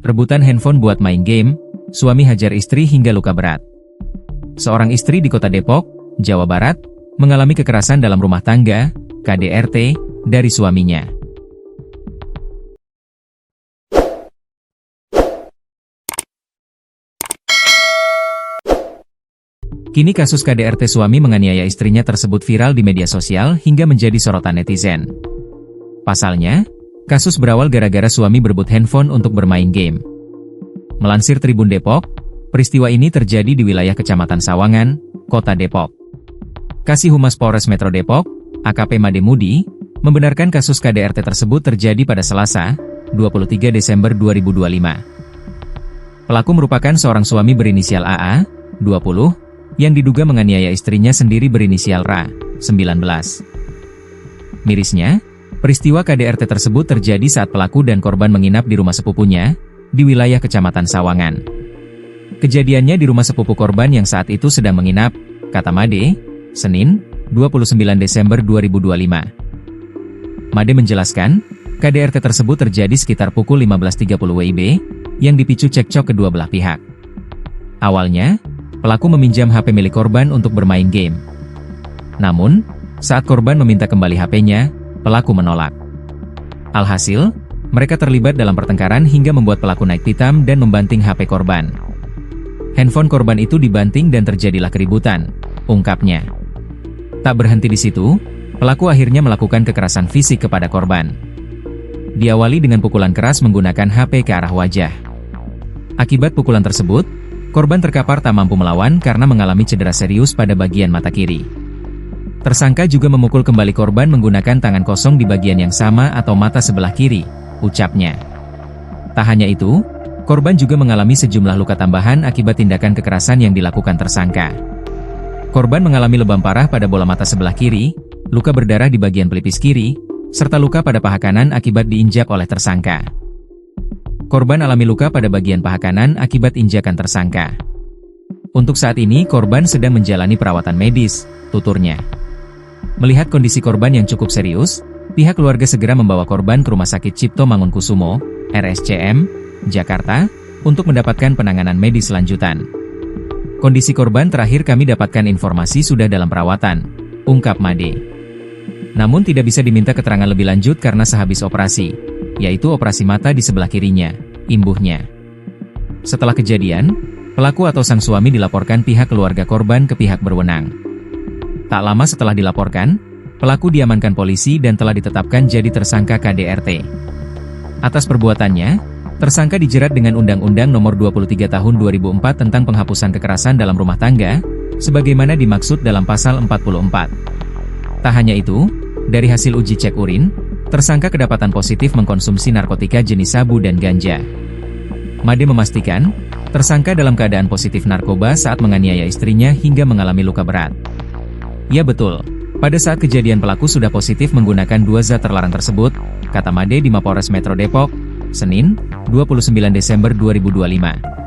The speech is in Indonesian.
Rebutan handphone buat main game, suami hajar istri hingga luka berat. Seorang istri di kota Depok, Jawa Barat, mengalami kekerasan dalam rumah tangga, KDRT, dari suaminya. Kini kasus KDRT suami menganiaya istrinya tersebut viral di media sosial hingga menjadi sorotan netizen. Pasalnya, kasus berawal gara-gara suami berebut handphone untuk bermain game. Melansir Tribun Depok, peristiwa ini terjadi di wilayah Kecamatan Sawangan, Kota Depok. Kasih Humas Polres Metro Depok, AKP Made Mudi, membenarkan kasus KDRT tersebut terjadi pada Selasa, 23 Desember 2025. Pelaku merupakan seorang suami berinisial AA, 20, yang diduga menganiaya istrinya sendiri berinisial RA, 19. Mirisnya, peristiwa KDRT tersebut terjadi saat pelaku dan korban menginap di rumah sepupunya, di wilayah Kecamatan Sawangan. Kejadiannya di rumah sepupu korban yang saat itu sedang menginap, kata Made, Senin, 29 Desember 2025. Made menjelaskan, KDRT tersebut terjadi sekitar pukul 15.30 WIB, yang dipicu cekcok kedua belah pihak. Awalnya, pelaku meminjam HP milik korban untuk bermain game. Namun, saat korban meminta kembali HP-nya, pelaku menolak. Alhasil, mereka terlibat dalam pertengkaran hingga membuat pelaku naik pitam dan membanting HP korban. Handphone korban itu dibanting dan terjadilah keributan, ungkapnya. Tak berhenti di situ, pelaku akhirnya melakukan kekerasan fisik kepada korban. Diawali dengan pukulan keras menggunakan HP ke arah wajah. Akibat pukulan tersebut, korban terkapar tak mampu melawan karena mengalami cedera serius pada bagian mata kiri. Tersangka juga memukul kembali korban menggunakan tangan kosong di bagian yang sama atau mata sebelah kiri, ucapnya. Tak hanya itu, korban juga mengalami sejumlah luka tambahan akibat tindakan kekerasan yang dilakukan tersangka. Korban mengalami lebam parah pada bola mata sebelah kiri, luka berdarah di bagian pelipis kiri, serta luka pada paha kanan akibat diinjak oleh tersangka. Korban alami luka pada bagian paha kanan akibat injakan tersangka. Untuk saat ini korban sedang menjalani perawatan medis, tuturnya. Melihat kondisi korban yang cukup serius, pihak keluarga segera membawa korban ke Rumah Sakit Cipto Mangunkusumo, RSCM, Jakarta, untuk mendapatkan penanganan medis lanjutan. Kondisi korban terakhir kami dapatkan informasi sudah dalam perawatan, ungkap Made. Namun tidak bisa diminta keterangan lebih lanjut karena sehabis operasi, yaitu operasi mata di sebelah kirinya, imbuhnya. Setelah kejadian, pelaku atau sang suami dilaporkan pihak keluarga korban ke pihak berwenang. Tak lama setelah dilaporkan, pelaku diamankan polisi dan telah ditetapkan jadi tersangka KDRT. Atas perbuatannya, tersangka dijerat dengan Undang-Undang Nomor 23 Tahun 2004 tentang penghapusan kekerasan dalam rumah tangga, sebagaimana dimaksud dalam Pasal 44. Tak hanya itu, dari hasil uji cek urin, tersangka kedapatan positif mengkonsumsi narkotika jenis sabu dan ganja. Made memastikan, tersangka dalam keadaan positif narkoba saat menganiaya istrinya hingga mengalami luka berat. Ya betul, pada saat kejadian pelaku sudah positif menggunakan 2 zat terlarang tersebut, kata Made di Mapolres Metro Depok, Senin, 29 Desember 2025.